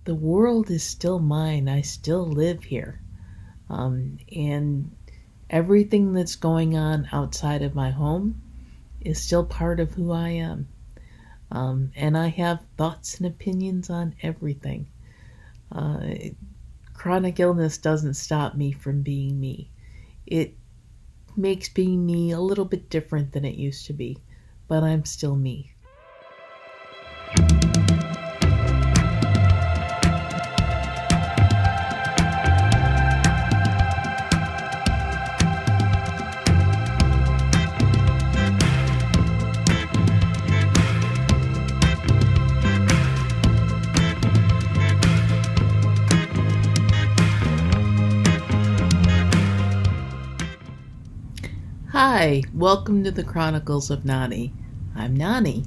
the world is still mine. I still live here. And everything that's going on outside of my home is still part of who I am. And I have thoughts and opinions on everything. Uh, Chronic illness doesn't stop me from being me. It makes being me a little bit different than it used to be, but I'm still me. Hi, welcome to the Chronicles of Nani. I'm Nani.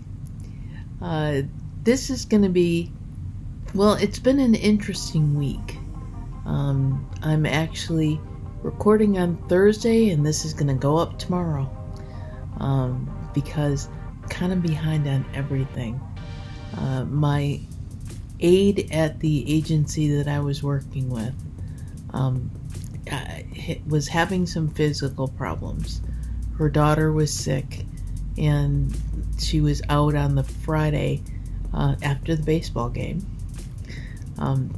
This is going to be, it's been an interesting week. I'm actually recording on Thursday, and this is going to go up tomorrow because I'm kind of behind on everything. My aide at the agency that I was working with was having some physical problems. Her daughter was sick, and she was out on the Friday after the baseball game. Then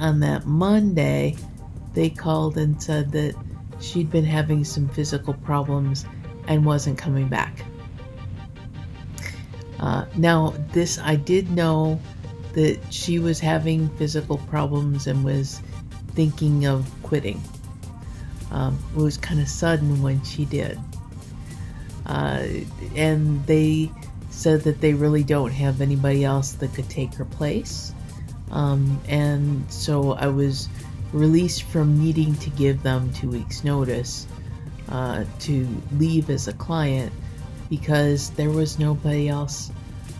on that Monday, they called and said that she'd been having some physical problems and wasn't coming back. Now, I did know that she was having physical problems and was thinking of quitting. It was kind of sudden when she did. And they said that they really don't have anybody else that could take her place. And so I was released from needing to give them 2 weeks notice to leave as a client because there was nobody else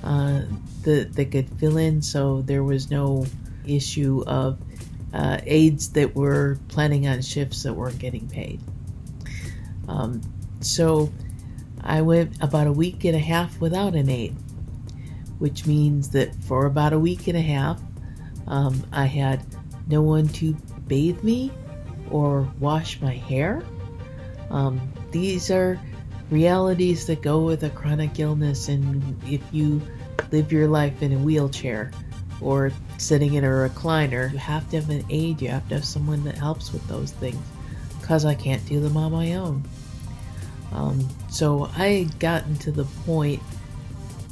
that could fill in, so there was no issue of aides that were planning on shifts that weren't getting paid. So I went about a week and a half without an aide, which means that for about a week and a half, I had no one to bathe me or wash my hair. These are realities that go with a chronic illness, and if you live your life in a wheelchair or sitting in a recliner, you have to have an aide. You have to have someone that helps with those things, because I can't do them on my own. So I had gotten to the point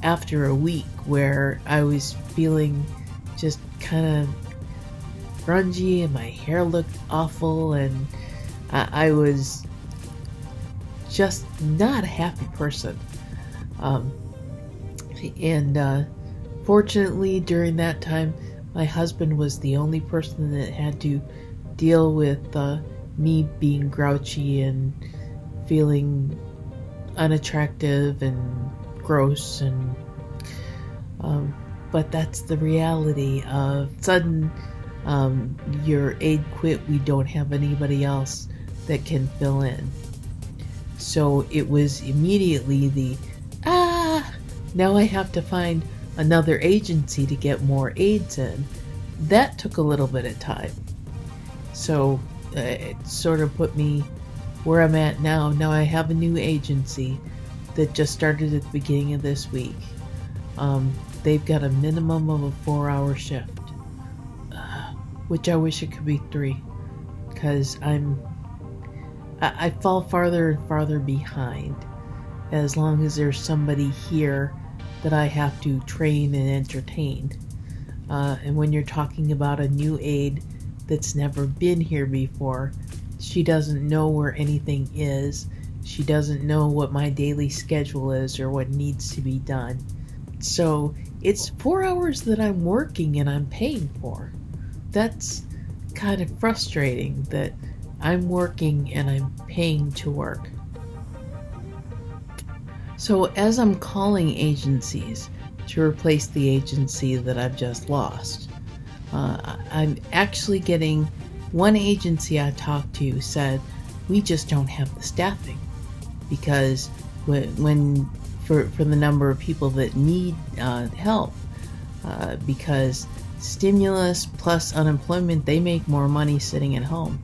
after a week where I was feeling just kind of grungy, and my hair looked awful, and I was just not a happy person. Fortunately, during that time, my husband was the only person that had to deal with me being grouchy and feeling unattractive and gross, and but that's the reality of sudden your aide quit. We don't have anybody else that can fill in. So it was immediately now I have to find another agency to get more aides in. That took a little bit of time. So it sort of put me where I'm at now. Now I have a new agency that just started at the beginning of this week. They've got a minimum of a 4-hour shift, which I wish it could be 3, because I fall farther and farther behind as long as there's somebody here that I have to train and entertain. And when you're talking about a new aide that's never been here before, she doesn't know where anything is. She doesn't know what my daily schedule is or what needs to be done. So it's 4 hours that I'm working and I'm paying for. That's kind of frustrating that I'm working and I'm paying to work. So as I'm calling agencies to replace the agency that I've just lost, I'm actually getting one agency I talked to said, we just don't have the staffing, because when for the number of people that need help, because stimulus plus unemployment, they make more money sitting at home.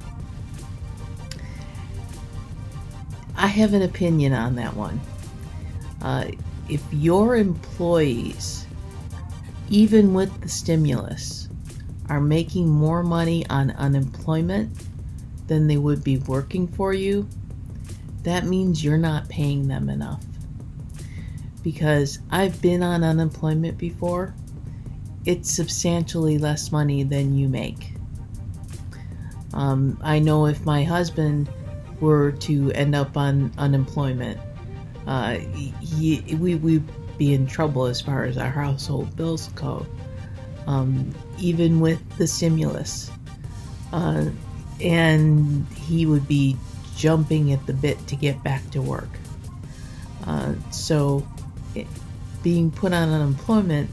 I have an opinion on that one. If your employees, even with the stimulus, are making more money on unemployment than they would be working for you, that means you're not paying them enough. Because I've been on unemployment before, it's substantially less money than you make. I know if my husband were to end up on unemployment, we'd be in trouble as far as our household bills go, even with the stimulus. And he would be jumping at the bit to get back to work. So being put on unemployment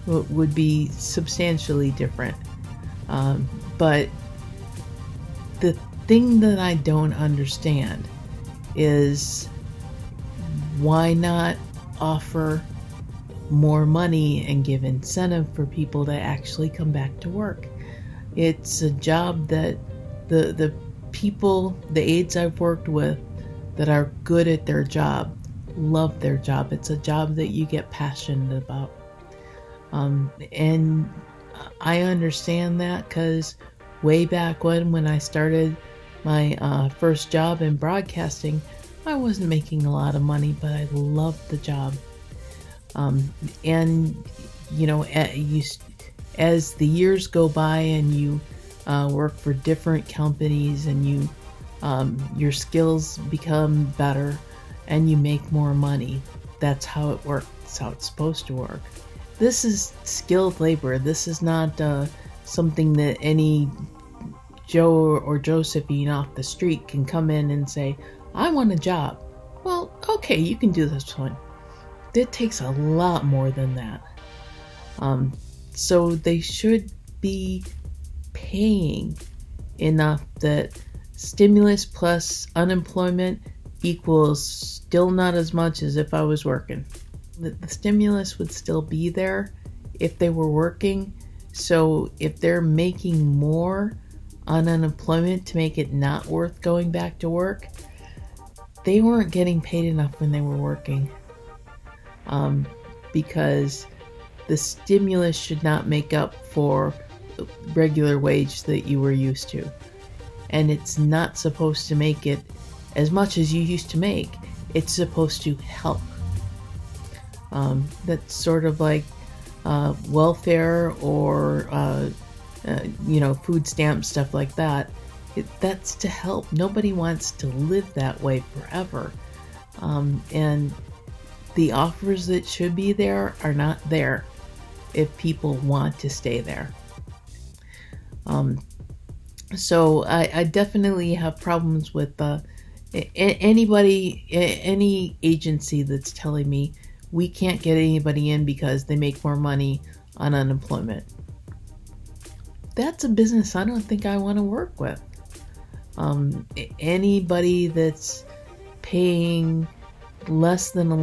would be substantially different. But the thing that I don't understand is, why not offer more money and give incentive for people to actually come back to work? It's a job that the people, the aides I've worked with that are good at their job, love their job. It's a job that you get passionate about. And I understand that because way back when I started my first job in broadcasting, I wasn't making a lot of money, but I loved the job. And you know, as the years go by and you work for different companies and you your skills become better and you make more money, that's how it works. That's how it's supposed to work. This is skilled labor. This is not something that any Joe or Josephine off the street can come in and say, I want a job. Well, okay, you can do this one. It takes a lot more than that. So they should be paying enough that stimulus plus unemployment equals still not as much as if I was working. The stimulus would still be there if they were working. So if they're making more on unemployment to make it not worth going back to work, they weren't getting paid enough when they were working. Because the stimulus should not make up for regular wage that you were used to. And it's not supposed to make it as much as you used to make. It's supposed to help. That's sort of like welfare or food stamps, stuff like that. That's to help. Nobody wants to live that way forever. And the offers that should be there are not there if people want to stay there. So I definitely have problems with any agency that's telling me we can't get anybody in because they make more money on unemployment. That's a business I don't think I want to work with. Anybody that's paying less than a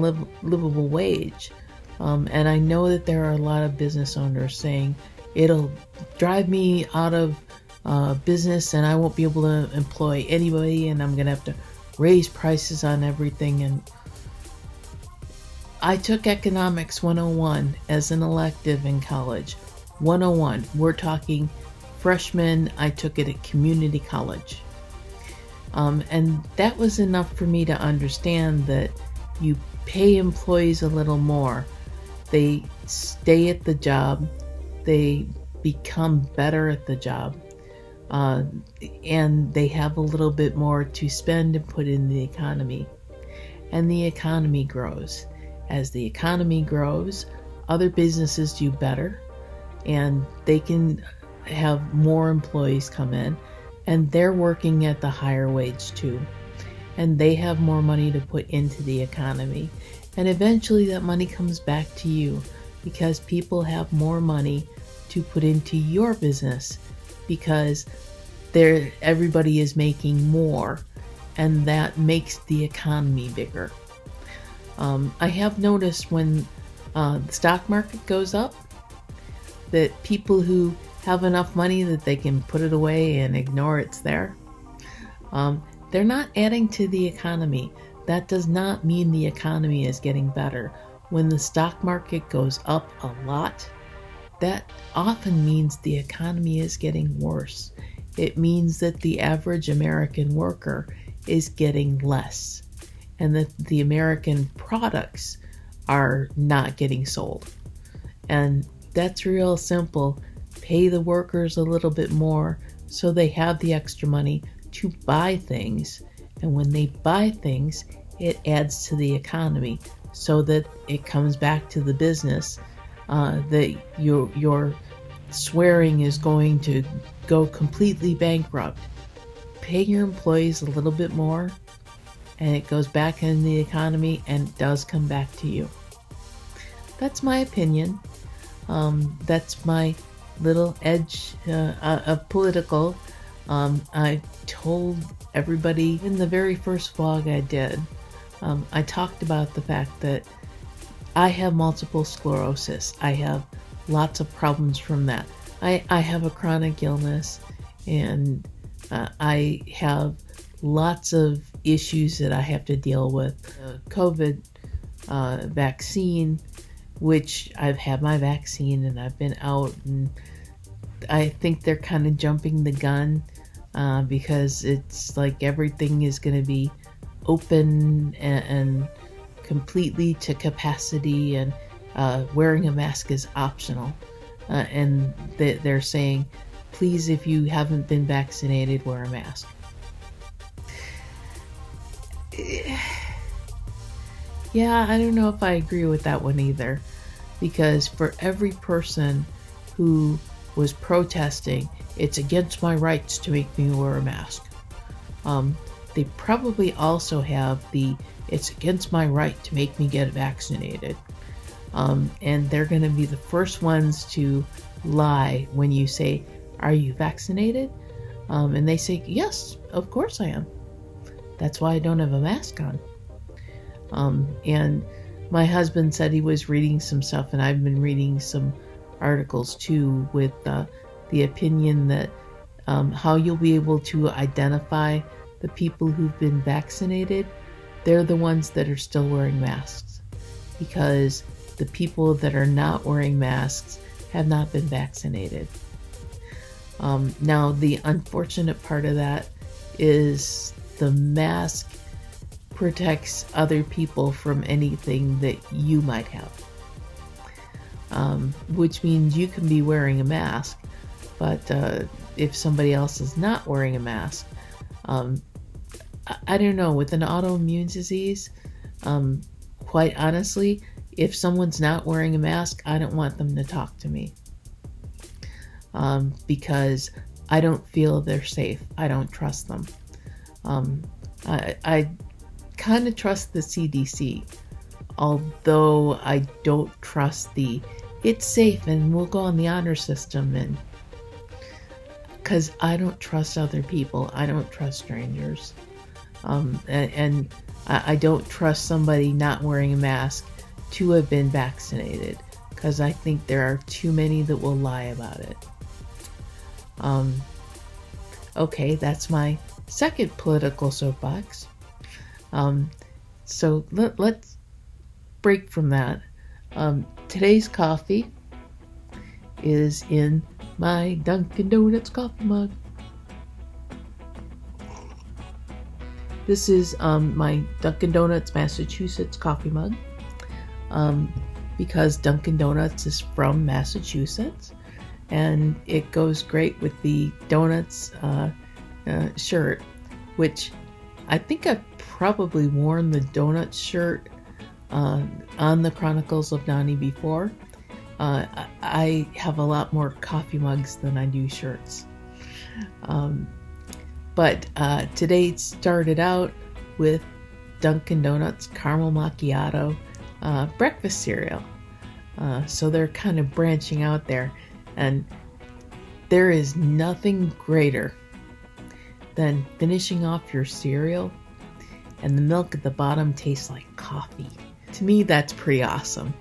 livable wage. And I know that there are a lot of business owners saying it'll drive me out of business and I won't be able to employ anybody and I'm going to have to raise prices on everything. And I took Economics 101 as an elective in college. 101, we're talking freshman, I took it at community college. And that was enough for me to understand that you pay employees a little more, they stay at the job, they become better at the job, and they have a little bit more to spend and put in the economy. And the economy grows. As the economy grows, other businesses do better, and they can have more employees come in, and they're working at the higher wage too. And they have more money to put into the economy. And eventually that money comes back to you because people have more money to put into your business because everybody is making more, and that makes the economy bigger. I have noticed when the stock market goes up that people who have enough money that they can put it away and ignore it's there, they're not adding to the economy. That does not mean the economy is getting better. When the stock market goes up a lot, that often means the economy is getting worse. It means that the average American worker is getting less, and that the American products are not getting sold. And that's real simple. Pay the workers a little bit more so they have the extra money to buy things. And when they buy things, it adds to the economy so that it comes back to the business that your swearing is going to go completely bankrupt. Pay your employees a little bit more and it goes back in the economy and it does come back to you. That's my opinion. That's my little edge of political. I told everybody in the very first vlog I did, I talked about the fact that I have multiple sclerosis. I have lots of problems from that. I have a chronic illness, and I have lots of issues that I have to deal with. COVID vaccine, which I've had my vaccine and I've been out, and I think they're kind of jumping the gun because it's like everything is going to be open and completely to capacity, and wearing a mask is optional. And they're saying, please, if you haven't been vaccinated, wear a mask. Yeah, I don't know if I agree with that one either, because for every person who was protesting, it's against my rights to make me wear a mask, they probably also have the it's against my right to make me get vaccinated. And they're going to be the first ones to lie when you say, are you vaccinated? And they say, yes, of course I am. That's why I don't have a mask on. And my husband said he was reading some stuff, and I've been reading some articles too, with the opinion that how you'll be able to identify the people who've been vaccinated. They're the ones that are still wearing masks, because the people that are not wearing masks have not been vaccinated. Now, the unfortunate part of that is the mask protects other people from anything that you might have, which means you can be wearing a mask, but if somebody else is not wearing a mask, I don't know, with an autoimmune disease, quite honestly, if someone's not wearing a mask, I don't want them to talk to me, because I don't feel they're safe. I don't trust them. I kind of trust the CDC, although I don't trust it's safe and we'll go on the honor system, and because I don't trust other people. I don't trust strangers. And I don't trust somebody not wearing a mask to have been vaccinated, because I think there are too many that will lie about it. Okay, that's my second political soapbox. So let's break from that. Today's coffee is in my Dunkin' Donuts coffee mug. This is my Dunkin' Donuts Massachusetts coffee mug, because Dunkin' Donuts is from Massachusetts, and it goes great with the Donuts shirt, which I think I've probably worn the Donuts shirt on the Chronicles of Nani before. I have a lot more coffee mugs than I do shirts. But today it started out with Dunkin' Donuts Caramel Macchiato breakfast cereal. So they're kind of branching out there. And there is nothing greater than finishing off your cereal and the milk at the bottom tastes like coffee. To me, that's pretty awesome.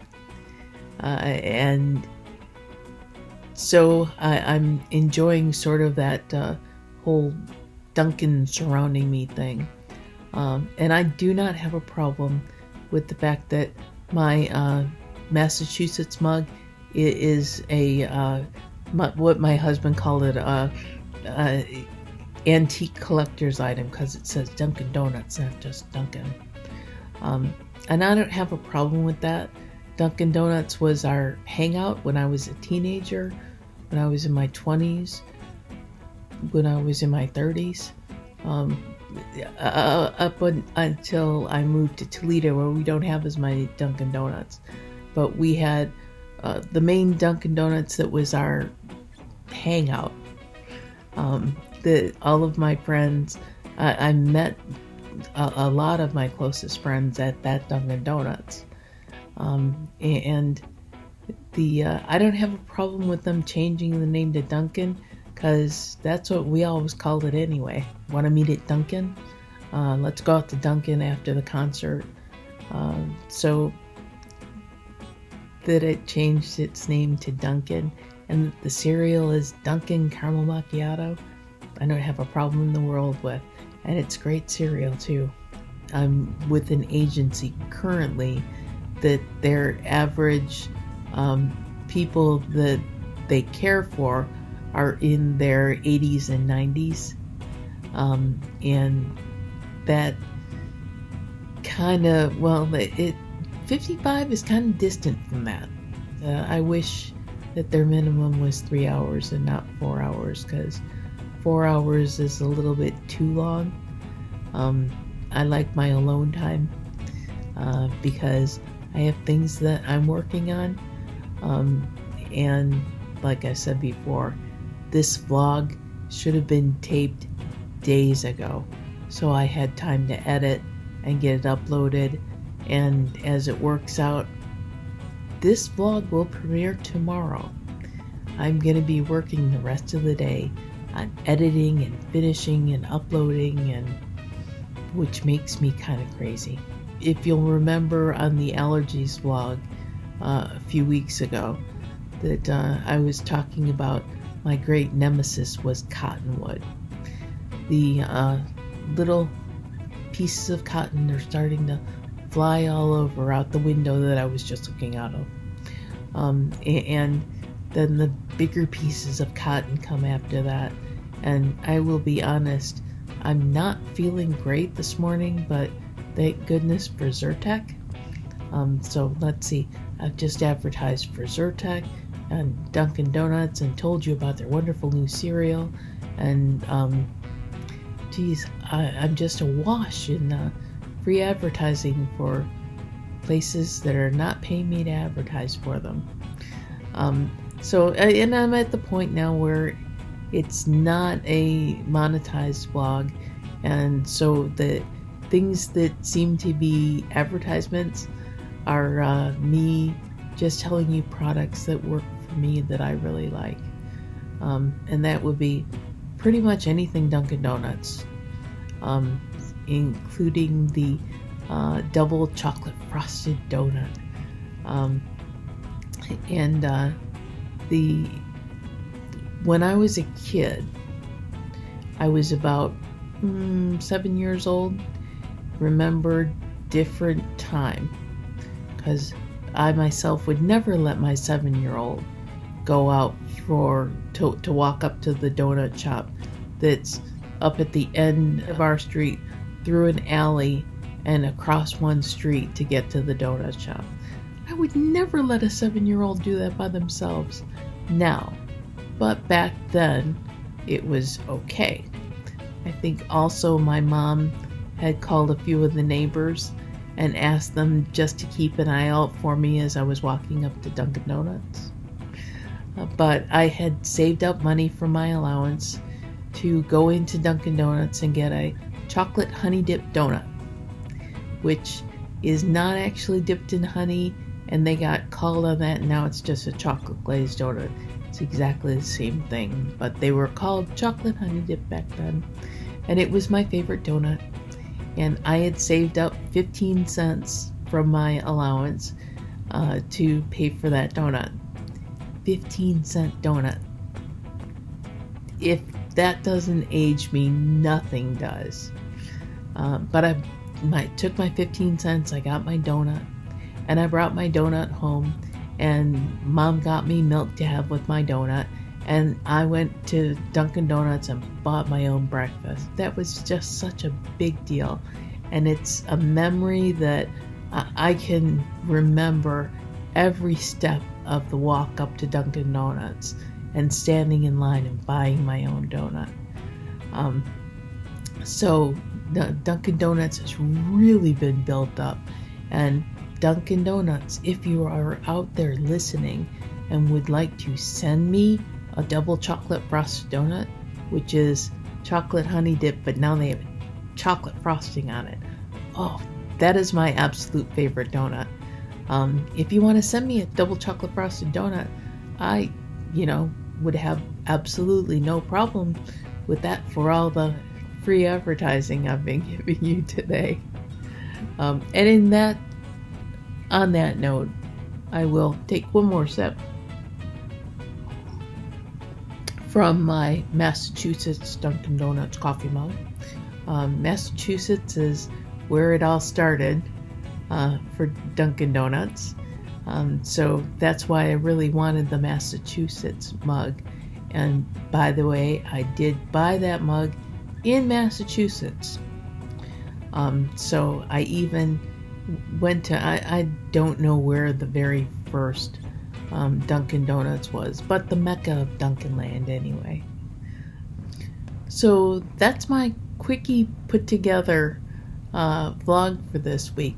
And so I'm enjoying sort of that whole Dunkin' surrounding me thing. And I do not have a problem with the fact that my Massachusetts mug is what my husband called it, antique collector's item, because it says Dunkin' Donuts, not just Dunkin'. And I don't have a problem with that. Dunkin' Donuts was our hangout when I was a teenager, when I was in my 20s, when I was in my 30s, until I moved to Toledo, where we don't have as many Dunkin' Donuts. But we had the main Dunkin' Donuts that was our hangout. All of my friends, I met a lot of my closest friends at that Dunkin' Donuts. And I don't have a problem with them changing the name to Dunkin', because that's what we always called it anyway. Want to meet at Dunkin'? Let's go out to Dunkin' after the concert. So that it changed its name to Dunkin', and the cereal is Dunkin' Caramel Macchiato, I don't have a problem in the world with. And it's great cereal too. I'm with an agency currently that their average people that they care for are in their 80s and 90s. And that kind of, 55 is kind of distant from that. I wish that their minimum was 3 hours and not 4 hours, because 4 hours is a little bit too long. I like my alone time because I have things that I'm working on. And like I said before, this vlog should have been taped days ago, so I had time to edit and get it uploaded. And as it works out, this vlog will premiere tomorrow. I'm going to be working the rest of the day on editing and finishing and uploading, and which makes me kind of crazy. If you'll remember on the allergies vlog a few weeks ago that I was talking about my great nemesis was cottonwood. The little pieces of cotton are starting to fly all over out the window that I was just looking out of. And then the bigger pieces of cotton come after that. And I will be honest, I'm not feeling great this morning, but thank goodness for Zyrtec. So let's see, I've just advertised for Zyrtec and Dunkin' Donuts and told you about their wonderful new cereal. And I'm just awash in free advertising for places that are not paying me to advertise for them. And I'm at the point now where it's not a monetized vlog, and so the things that seem to be advertisements are me just telling you products that work for me that I really like. And that would be pretty much anything Dunkin' Donuts, including the double chocolate frosted donut. When I was a kid, I was about 7 years old, remembered different time, because I myself would never let my 7-year-old go out to walk up to the donut shop that's up at the end of our street, through an alley and across one street to get to the donut shop. I would never let a 7-year-old do that by themselves now, but back then it was okay. I think also my mom had called a few of the neighbors and asked them just to keep an eye out for me as I was walking up to Dunkin' Donuts. But I had saved up money from my allowance to go into Dunkin' Donuts and get a chocolate honey dip donut, which is not actually dipped in honey, and they got called on that, and now it's just a chocolate glazed donut. It's exactly the same thing, but they were called chocolate honey dip back then, and it was my favorite donut. and I had saved up 15 cents from my allowance to pay for that donut. 15-cent donut. If that doesn't age me, nothing does. But I took my 15 cents, I got my donut, and I brought my donut home, and Mom got me milk to have with my donut, and I went to Dunkin' Donuts and bought my own breakfast. That was just such a big deal, and it's a memory that I can remember every step of the walk up to Dunkin' Donuts and standing in line and buying my own donut. So Dunkin' Donuts has really been built up, and Dunkin' Donuts, if you are out there listening and would like to send me a double chocolate frosted donut, which is chocolate honey dip, but now they have chocolate frosting on it. Oh, that is my absolute favorite donut. If you want to send me a double chocolate frosted donut, I, would have absolutely no problem with that for all the free advertising I've been giving you today. And on that note, I will take one more sip from my Massachusetts Dunkin' Donuts coffee mug. Massachusetts is where it all started for Dunkin' Donuts. So that's why I really wanted the Massachusetts mug. And by the way, I did buy that mug in Massachusetts. So I even went to, I don't know where the very first Dunkin' Donuts was, but the mecca of Dunkin' Land anyway. So that's my quickie put together vlog for this week.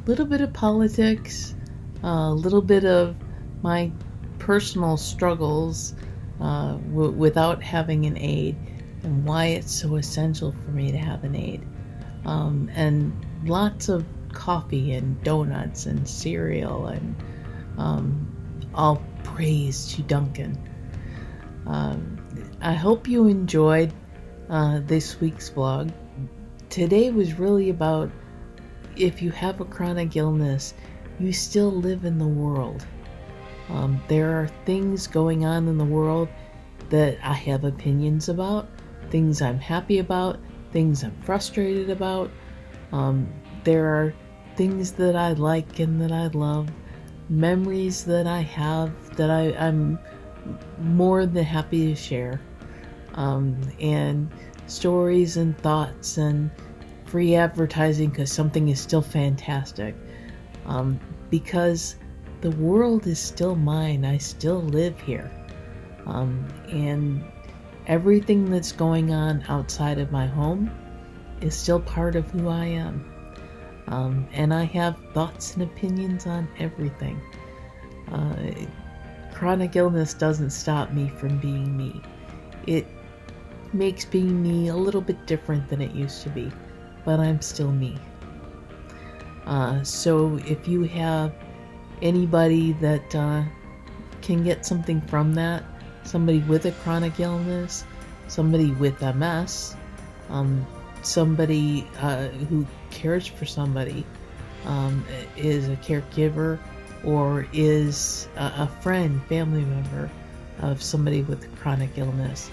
A little bit of politics, a little bit of my personal struggles without having an aide, and why it's so essential for me to have an aide, and lots of coffee and donuts and cereal, and all praise to Dunkin'. I hope you enjoyed this week's vlog. Today was really about, if you have a chronic illness, you still live in the world. There are things going on in the world that I have opinions about, things I'm happy about, things I'm frustrated about. There are things that I like and that I love, memories that I have that I'm more than happy to share, and stories and thoughts and free advertising because something is still fantastic, because the world is still mine. I still live here, and everything that's going on outside of my home is still part of who I am. And I have thoughts and opinions on everything. Chronic illness doesn't stop me from being me. It makes being me a little bit different than it used to be, but I'm still me. So if you have anybody that can get something from that, somebody with a chronic illness, somebody with MS, somebody who cares for somebody, is a caregiver, or is a friend, family member of somebody with chronic illness,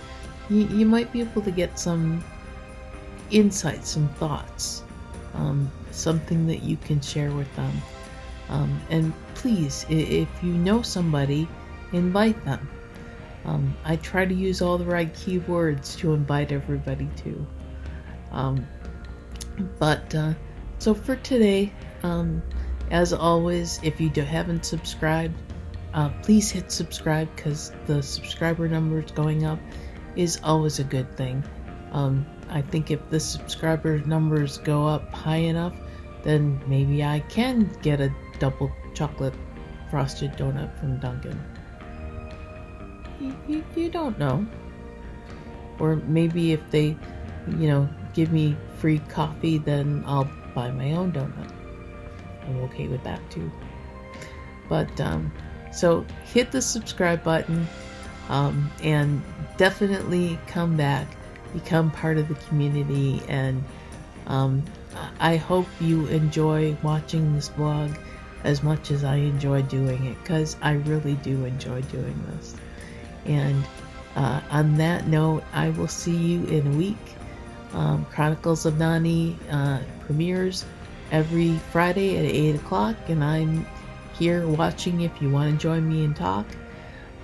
you might be able to get some insights, some thoughts, something that you can share with them. And please, if you know somebody, invite them. I try to use all the right keywords to invite everybody to. So for today, as always, if you haven't subscribed, please hit subscribe, because the subscriber numbers going up is always a good thing. I think if the subscriber numbers go up high enough, then maybe I can get a double chocolate frosted donut from Dunkin'. You don't know. Or maybe if they, give me free coffee, then I'll buy my own donut. I'm okay with that too. But so hit the subscribe button, and definitely come back, become part of the community, and I hope you enjoy watching this vlog as much as I enjoy doing it, because I really do enjoy doing this. And on that note, I will see you in a week. Chronicles of Nani premieres every Friday at 8 o'clock, and I'm here watching if you want to join me and talk.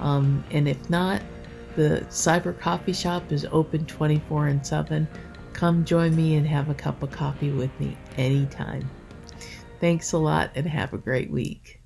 And if not, the Cyber Coffee Shop is open 24/7. Come join me and have a cup of coffee with me anytime. Thanks a lot and have a great week.